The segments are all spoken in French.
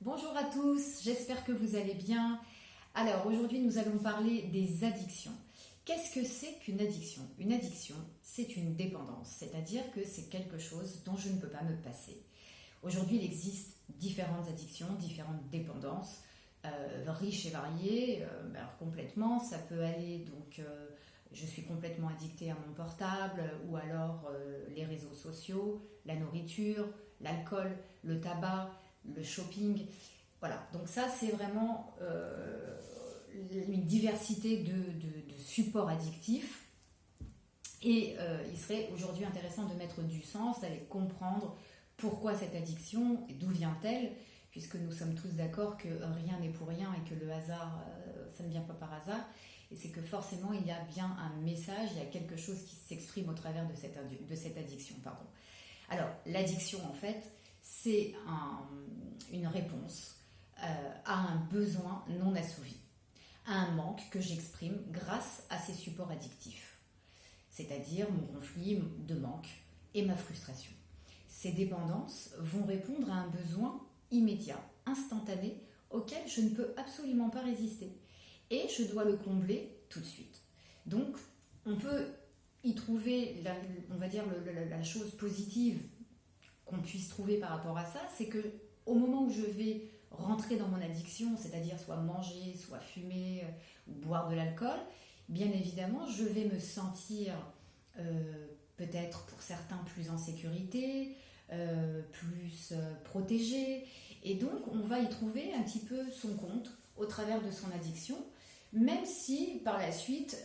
Bonjour à tous, j'espère que vous allez bien. Alors aujourd'hui nous allons parler des addictions. Qu'est-ce que c'est qu'une addiction? Une addiction, c'est une dépendance, c'est-à-dire que c'est quelque chose dont je ne peux pas me passer. Aujourd'hui il existe différentes addictions, différentes dépendances, riches et variées. Alors complètement, ça peut aller je suis complètement addictée à mon portable ou alors les réseaux sociaux, la nourriture, l'alcool, le tabac, le shopping. Voilà, donc ça c'est vraiment une diversité de supports addictifs. Et il serait aujourd'hui intéressant de mettre du sens, d'aller comprendre pourquoi cette addiction et d'où vient-elle, puisque nous sommes tous d'accord que rien n'est pour rien et que le hasard, ça ne vient pas par hasard. Et c'est que forcément il y a bien un message, il y a quelque chose qui s'exprime au travers de cette addiction. Pardon. Alors l'addiction en fait, c'est une réponse à un besoin non assouvi, à un manque que j'exprime grâce à ces supports addictifs, c'est-à-dire mon conflit de manque et ma frustration. Ces dépendances vont répondre à un besoin immédiat, instantané, auquel je ne peux absolument pas résister. Et je dois le combler tout de suite. Donc, on peut y trouver, la chose positive qu'on puisse trouver par rapport à ça, c'est que au moment où je vais rentrer dans mon addiction, c'est-à-dire soit manger, soit fumer ou boire de l'alcool, bien évidemment, je vais me sentir peut-être pour certains plus en sécurité, plus protégé. Et donc, on va y trouver un petit peu son compte au travers de son addiction, même si par la suite,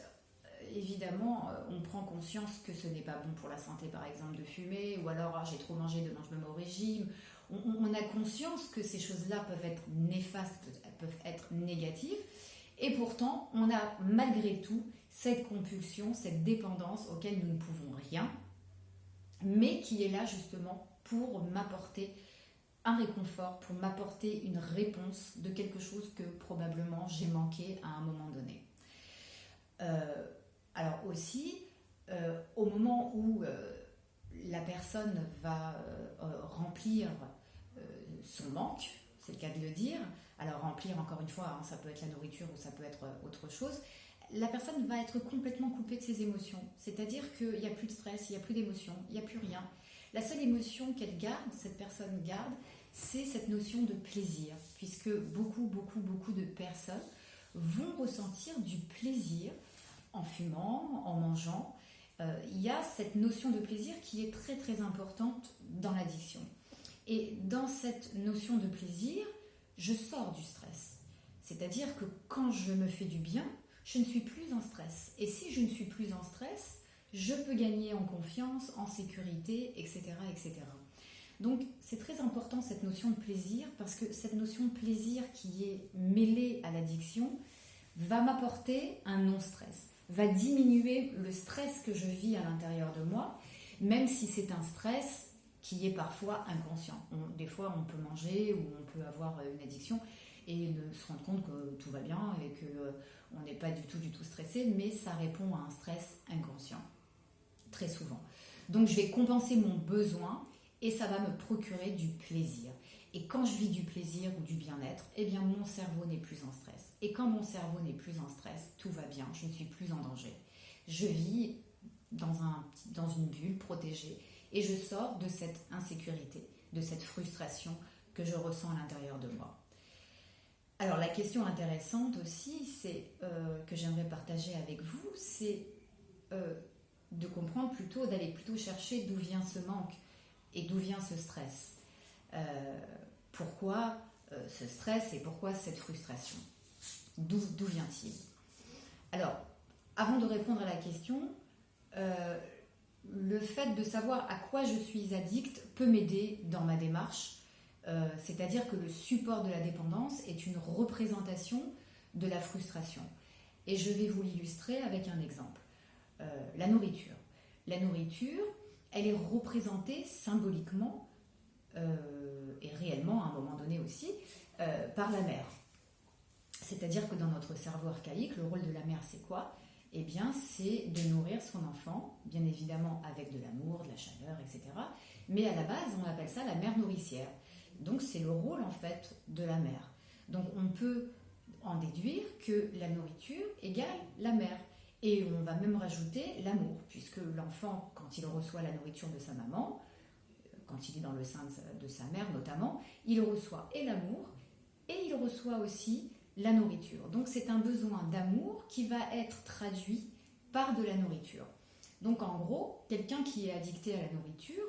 évidemment, on prend conscience que ce n'est pas bon pour la santé, par exemple, de fumer, ou alors j'ai trop mangé, demain je me mets au régime. On a conscience que ces choses-là peuvent être néfastes, peuvent être négatives, et pourtant, on a malgré tout cette compulsion, cette dépendance auquel nous ne pouvons rien, mais qui est là justement pour m'apporter un réconfort, pour m'apporter une réponse de quelque chose que probablement j'ai manqué à un moment donné. Alors aussi, au moment où la personne va remplir son manque, c'est le cas de le dire, alors remplir encore une fois, ça peut être la nourriture ou ça peut être autre chose, la personne va être complètement coupée de ses émotions, c'est-à-dire qu'il n'y a plus de stress, il n'y a plus d'émotions, il n'y a plus rien. La seule émotion qu'elle garde, cette personne garde, c'est cette notion de plaisir, puisque beaucoup de personnes vont ressentir du plaisir en fumant, en mangeant. Il y a cette notion de plaisir qui est très très importante dans l'addiction. Et dans cette notion de plaisir, je sors du stress. C'est-à-dire que quand je me fais du bien, je ne suis plus en stress. Et si je ne suis plus en stress, je peux gagner en confiance, en sécurité, etc., etc. Donc c'est très important cette notion de plaisir, parce que cette notion de plaisir qui est mêlée à l'addiction va m'apporter un non-stress, va diminuer le stress que je vis à l'intérieur de moi, même si c'est un stress qui est parfois inconscient. Des fois on peut manger ou on peut avoir une addiction et se rendre compte que tout va bien et qu'on n'est pas du tout stressé, mais ça répond à un stress inconscient, très souvent. Donc je vais compenser mon besoin et ça va me procurer du plaisir. Et quand je vis du plaisir ou du bien-être, eh bien mon cerveau n'est plus en stress. Et quand mon cerveau n'est plus en stress, tout va bien, je ne suis plus en danger. Je vis dans une bulle protégée et je sors de cette insécurité, de cette frustration que je ressens à l'intérieur de moi. Alors la question intéressante aussi, que j'aimerais partager avec vous, c'est de comprendre d'aller plutôt chercher d'où vient ce manque et d'où vient ce stress. Pourquoi ce stress et pourquoi cette frustration? D'où vient-il? Alors, avant de répondre à la question, le fait de savoir à quoi je suis addict peut m'aider dans ma démarche. C'est-à-dire que le support de la dépendance est une représentation de la frustration. Et je vais vous l'illustrer avec un exemple. La nourriture. La nourriture, elle est représentée symboliquement et réellement à un moment donné aussi par la mère. C'est-à-dire que dans notre cerveau archaïque, le rôle de la mère c'est quoi? Eh bien c'est de nourrir son enfant, bien évidemment avec de l'amour, de la chaleur, etc. Mais à la base on appelle ça la mère nourricière. Donc c'est le rôle en fait de la mère. Donc on peut en déduire que la nourriture égale la mère. Et on va même rajouter l'amour, puisque l'enfant, quand il reçoit la nourriture de sa maman, quand il est dans le sein de sa mère notamment, il reçoit et l'amour, et il reçoit aussi la nourriture. Donc c'est un besoin d'amour qui va être traduit par de la nourriture. Donc en gros, quelqu'un qui est addicté à la nourriture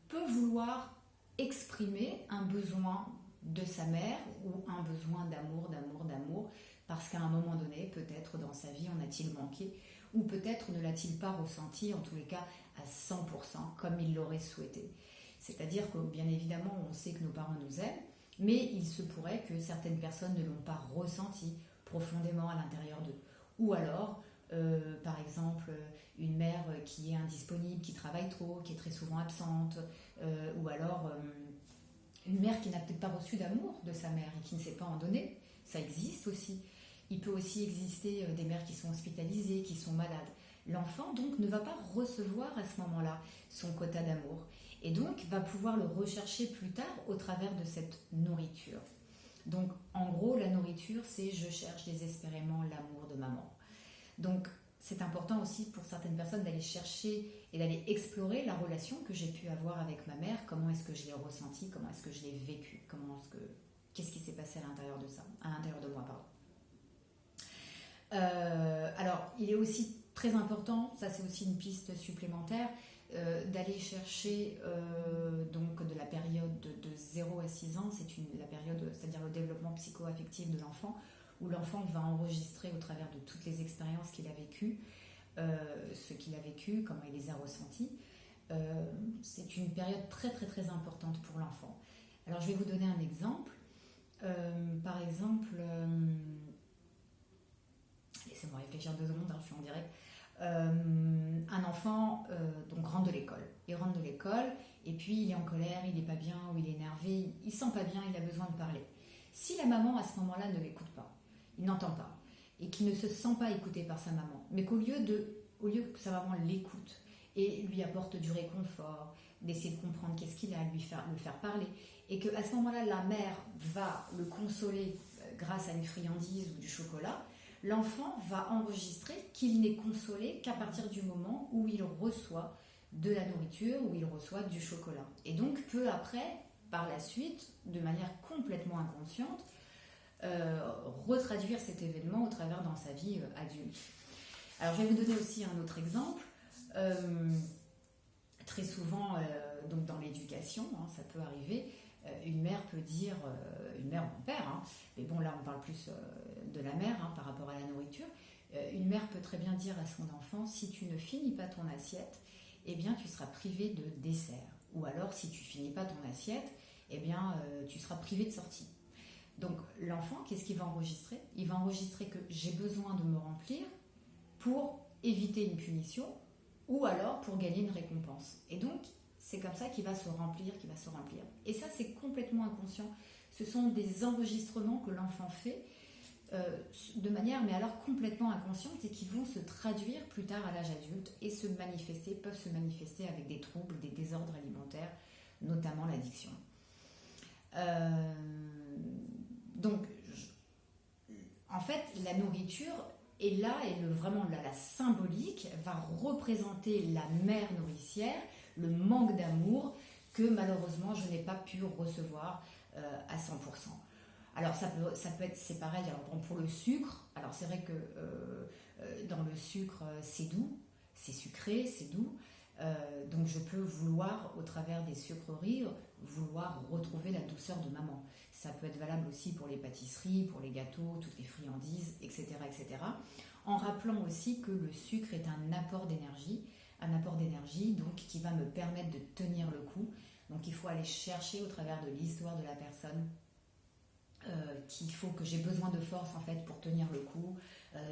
peut vouloir exprimer un besoin de sa mère ou un besoin d'amour, parce qu'à un moment donné, peut-être dans sa vie, en a-t-il manqué, ou peut-être ne l'a-t-il pas ressenti, en tous les cas à 100%, comme il l'aurait souhaité. C'est-à-dire que bien évidemment, on sait que nos parents nous aiment, mais il se pourrait que certaines personnes ne l'ont pas ressenti profondément à l'intérieur d'eux. Ou alors, par exemple, une mère qui est indisponible, qui travaille trop, qui est très souvent absente, ou alors une mère qui n'a peut-être pas reçu d'amour de sa mère et qui ne sait pas en donner. Ça existe aussi. Il peut aussi exister des mères qui sont hospitalisées, qui sont malades. L'enfant donc ne va pas recevoir à ce moment-là son quota d'amour et donc va pouvoir le rechercher plus tard au travers de cette nourriture. Donc en gros, la nourriture, c'est je cherche désespérément l'amour de maman. Donc c'est important aussi pour certaines personnes d'aller chercher et d'aller explorer la relation que j'ai pu avoir avec ma mère, comment est-ce que je l'ai ressentie, comment est-ce que je l'ai vécue, qu'est-ce qui s'est passé à l'intérieur de ça, à l'intérieur de moi, pardon. Alors, il est aussi très important, ça c'est aussi une piste supplémentaire, d'aller chercher donc de la période de 0 à 6 ans, la période, c'est-à-dire le développement psycho-affectif de l'enfant, où l'enfant va enregistrer au travers de toutes les expériences qu'il a vécues, ce qu'il a vécu, comment il les a ressentis. C'est une période très très très importante pour l'enfant. Alors je vais vous donner un exemple. Par exemple, laissez-moi réfléchir 2 secondes, je suis en direct. Un enfant donc rentre de l'école. Il rentre de l'école et puis il est en colère, il n'est pas bien ou il est énervé, il ne se sent pas bien, il a besoin de parler. Si la maman à ce moment-là ne l'écoute pas, il n'entend pas et qu'il ne se sent pas écouté par sa maman, mais qu'au lieu que sa maman l'écoute et lui apporte du réconfort, d'essayer de comprendre qu'est-ce qu'il a, le faire parler, et qu'à ce moment-là, la mère va le consoler grâce à une friandise ou du chocolat, l'enfant va enregistrer qu'il n'est consolé qu'à partir du moment où il reçoit de la nourriture, où il reçoit du chocolat. Et donc, peu après, par la suite, de manière complètement inconsciente, retraduire cet événement au travers dans sa vie adulte. Alors, je vais vous donner aussi un autre exemple. Très souvent, donc dans l'éducation, ça peut arriver, une mère peut dire, une mère ou un père, mais bon là on parle plus de la mère par rapport à la nourriture, une mère peut très bien dire à son enfant, si tu ne finis pas ton assiette, eh bien tu seras privé de dessert. Ou alors si tu finis pas ton assiette, eh bien tu seras privé de sortie. Donc l'enfant, qu'est-ce qu'il va enregistrer ? Il va enregistrer que j'ai besoin de me remplir pour éviter une punition ou alors pour gagner une récompense. Et donc, c'est comme ça qu'il va se remplir, Et ça, c'est complètement inconscient. Ce sont des enregistrements que l'enfant fait de manière, mais alors complètement inconsciente, et qui vont se traduire plus tard à l'âge adulte et peuvent se manifester avec des troubles, des désordres alimentaires, notamment l'addiction. Donc, en fait, la nourriture est là, et vraiment la symbolique va représenter la mère nourricière, le manque d'amour que malheureusement je n'ai pas pu recevoir à 100%. Alors ça peut être, c'est pareil, alors bon, pour le sucre, alors c'est vrai que dans le sucre c'est doux, c'est sucré, c'est doux, donc je peux vouloir au travers des sucreries vouloir retrouver la douceur de maman. Ça peut être valable aussi pour les pâtisseries, pour les gâteaux, toutes les friandises, etc., etc. En rappelant aussi que le sucre est un apport d'énergie donc qui va me permettre de tenir le coup. Donc il faut aller chercher au travers de l'histoire de la personne qu'il faut que j'ai besoin de force en fait pour tenir le coup,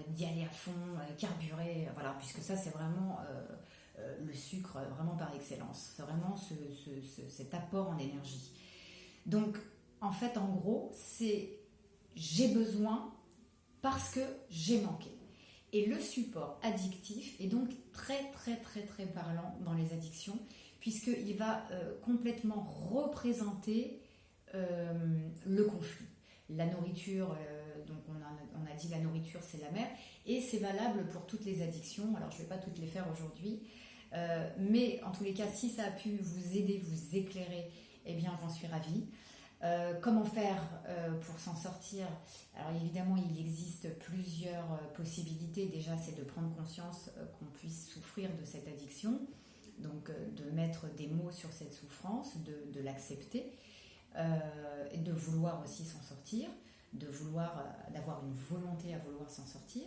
d'y aller à fond, carburer, voilà, puisque ça c'est vraiment le sucre vraiment par excellence. C'est vraiment cet apport en énergie. Donc en fait, en gros, c'est j'ai besoin parce que j'ai manqué. Et le support addictif est donc très très très très parlant dans les addictions, puisqu'il va complètement représenter le conflit. La nourriture, donc on a dit la nourriture c'est la mère, et c'est valable pour toutes les addictions. Alors je ne vais pas toutes les faire aujourd'hui, mais en tous les cas, si ça a pu vous aider, vous éclairer, eh bien j'en suis ravie. Comment faire pour s'en sortir? Alors évidemment, il existe plusieurs possibilités. Déjà, c'est de prendre conscience qu'on puisse souffrir de cette addiction, donc de mettre des mots sur cette souffrance, de l'accepter, et de vouloir aussi s'en sortir, d'avoir une volonté à vouloir s'en sortir.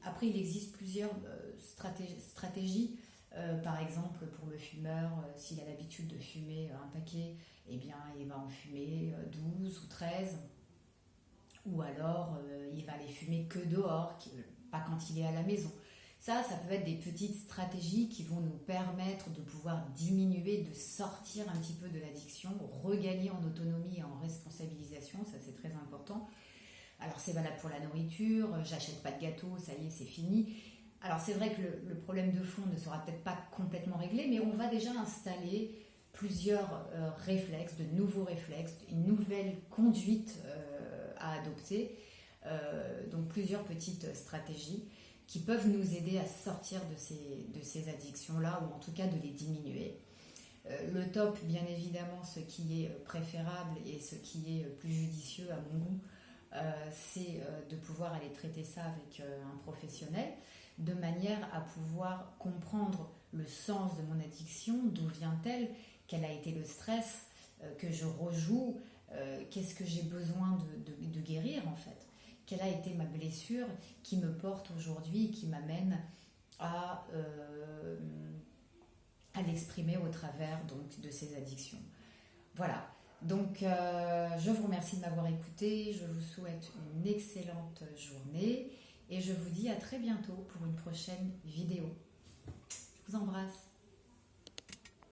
Après, il existe plusieurs stratégies. Par exemple, pour le fumeur, s'il a l'habitude de fumer un paquet, eh bien, il va en fumer 12 ou 13. Ou alors, il va les fumer que dehors, pas quand il est à la maison. Ça peut être des petites stratégies qui vont nous permettre de pouvoir diminuer, de sortir un petit peu de l'addiction, regagner en autonomie et en responsabilisation, ça c'est très important. Alors c'est valable pour la nourriture, j'achète pas de gâteau, ça y est, c'est fini. Alors c'est vrai que le problème de fond ne sera peut-être pas complètement réglé, mais on va déjà installer plusieurs réflexes, de nouveaux réflexes, une nouvelle conduite à adopter, donc plusieurs petites stratégies qui peuvent nous aider à sortir de ces addictions-là, ou en tout cas de les diminuer. Le top, bien évidemment, ce qui est préférable et ce qui est plus judicieux à mon goût, c'est de pouvoir aller traiter ça avec un professionnel, de manière à pouvoir comprendre le sens de mon addiction, d'où vient-elle, quel a été le stress que je rejoue, qu'est-ce que j'ai besoin de guérir en fait, quelle a été ma blessure qui me porte aujourd'hui et qui m'amène à l'exprimer au travers donc, de ces addictions. Voilà. Donc, je vous remercie de m'avoir écouté, je vous souhaite une excellente journée et je vous dis à très bientôt pour une prochaine vidéo.